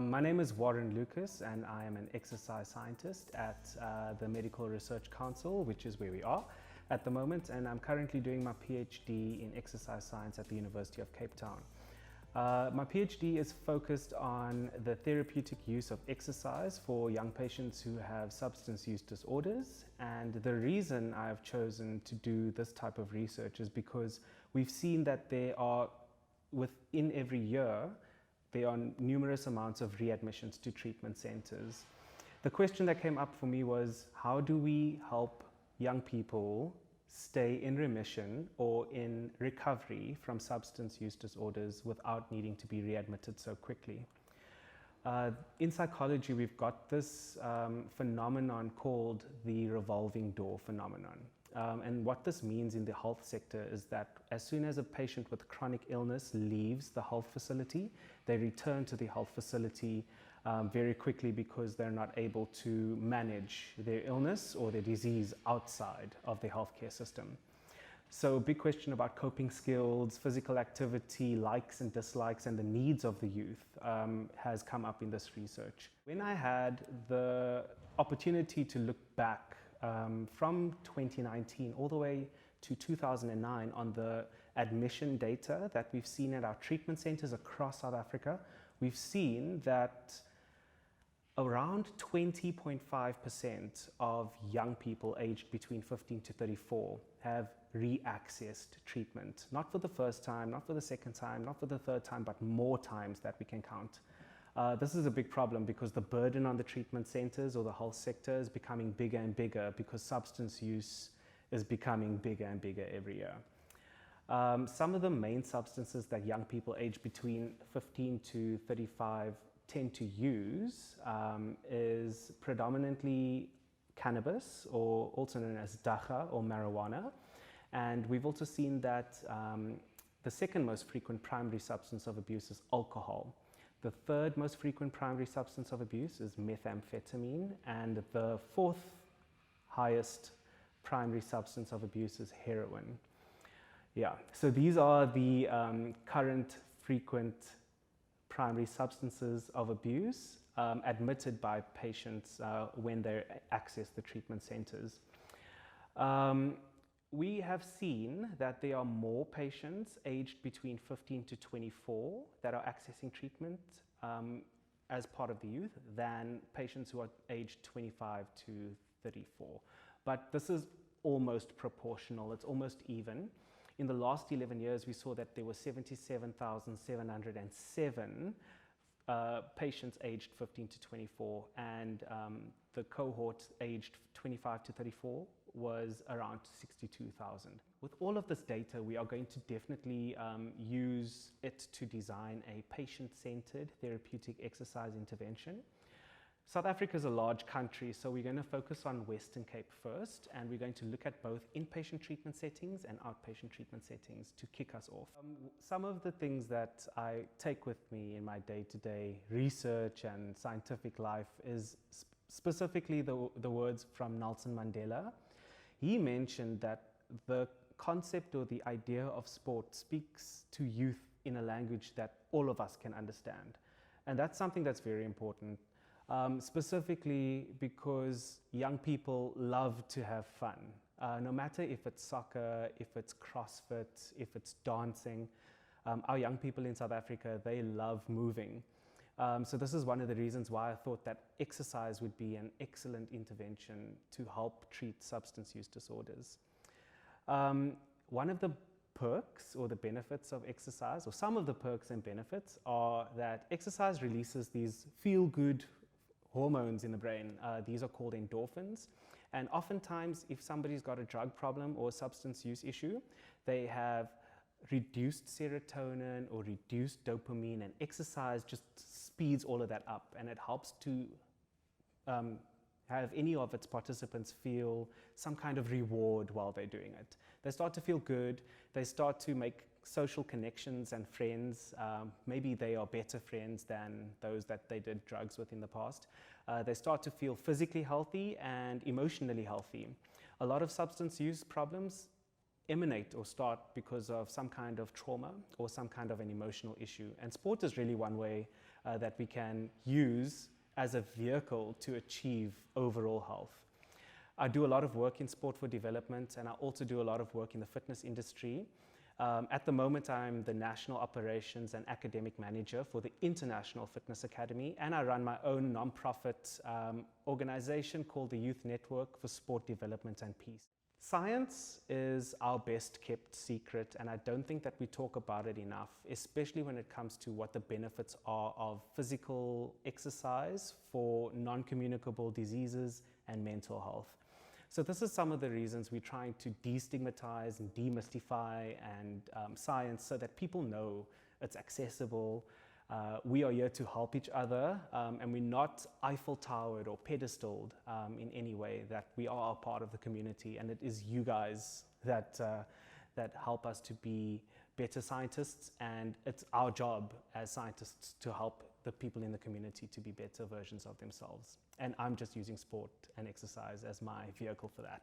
My name is Warren Lucas and I am an exercise scientist at the Medical Research Council, which is where we are at the moment, and I'm currently doing my PhD in exercise science at the University of Cape Town. My PhD is focused on the therapeutic use of exercise for young patients who have substance use disorders, and the reason I've chosen to do this type of research is because we've seen that within every year there are numerous amounts of readmissions to treatment centers. The question that came up for me was, how do we help young people stay in remission or in recovery from substance use disorders without needing to be readmitted so quickly? In psychology, we've got this phenomenon called the revolving door phenomenon. And what this means in the health sector is that as soon as a patient with chronic illness leaves the health facility, they return to the health facility very quickly because they're not able to manage their illness or their disease outside of the healthcare system. So a big question about coping skills, physical activity, likes and dislikes, and the needs of the youth has come up in this research. When I had the opportunity to look back from 2019 all the way to 2009 on the admission data that we've seen at our treatment centers across South Africa, we've seen that around 20.5% of young people aged between 15 to 34 have re-accessed treatment. Not for the first time, not for the second time, not for the third time, but more times that we can count. This is a big problem because the burden on the treatment centers or the health sector is becoming bigger and bigger because substance use is becoming bigger and bigger every year. Some of the main substances that young people aged between 15 to 35 tend to use is predominantly cannabis, or also known as dacha or marijuana. And we've also seen that the second most frequent primary substance of abuse is alcohol. The third most frequent primary substance of abuse is methamphetamine, and the fourth highest primary substance of abuse is heroin. Yeah, so these are the current frequent primary substances of abuse admitted by patients when they access the treatment centers. We have seen that there are more patients aged between 15 to 24 that are accessing treatment as part of the youth than patients who are aged 25 to 34. But this is almost proportional, it's almost even. In the last 11 years, we saw that there were 77,707 patients aged 15 to 24, and the cohort aged 25 to 34 was around 62,000. With all of this data, we are going to definitely use it to design a patient-centered therapeutic exercise intervention. South Africa is a large country, so we're going to focus on Western Cape first, and we're going to look at both inpatient treatment settings and outpatient treatment settings to kick us off. Some of the things that I take with me in my day-to-day research and scientific life is specifically the words from Nelson Mandela. He mentioned that the concept or the idea of sport speaks to youth in a language that all of us can understand. And that's something that's very important. Specifically because young people love to have fun. No matter if it's soccer, if it's CrossFit, if it's dancing, our young people in South Africa, they love moving. So this is one of the reasons why I thought that exercise would be an excellent intervention to help treat substance use disorders. One of the perks or the benefits of exercise, or some of the perks and benefits, are that exercise releases these feel-good hormones in the brain. These are called endorphins, and oftentimes if somebody's got a drug problem or a substance use issue, they have reduced serotonin or reduced dopamine, and exercise just speeds all of that up, and it helps to have any of its participants feel some kind of reward while they're doing it. They start to feel good, they start to make social connections and friends. Maybe they are better friends than those that they did drugs with in the past. They start to feel physically healthy and emotionally healthy. A lot of substance use problems emanate or start because of some kind of trauma or some kind of an emotional issue. And sport is really one way that we can use as a vehicle to achieve overall health. I do a lot of work in sport for development, and I also do a lot of work in the fitness industry. At the moment, I'm the National Operations and Academic Manager for the International Fitness Academy, and I run my own non-profit organization called the Youth Network for Sport Development and Peace. Science is our best kept secret, and I don't think that we talk about it enough, especially when it comes to what the benefits are of physical exercise for non-communicable diseases and mental health. So this is some of the reasons we're trying to destigmatize and demystify science so that people know it's accessible. We are here to help each other, and we're not Eiffel Towered or pedestaled in any way, that we are a part of the community, and it is you guys that help us to be better scientists, and it's our job as scientists to help the people in the community to be better versions of themselves. And I'm just using sport and exercise as my vehicle for that.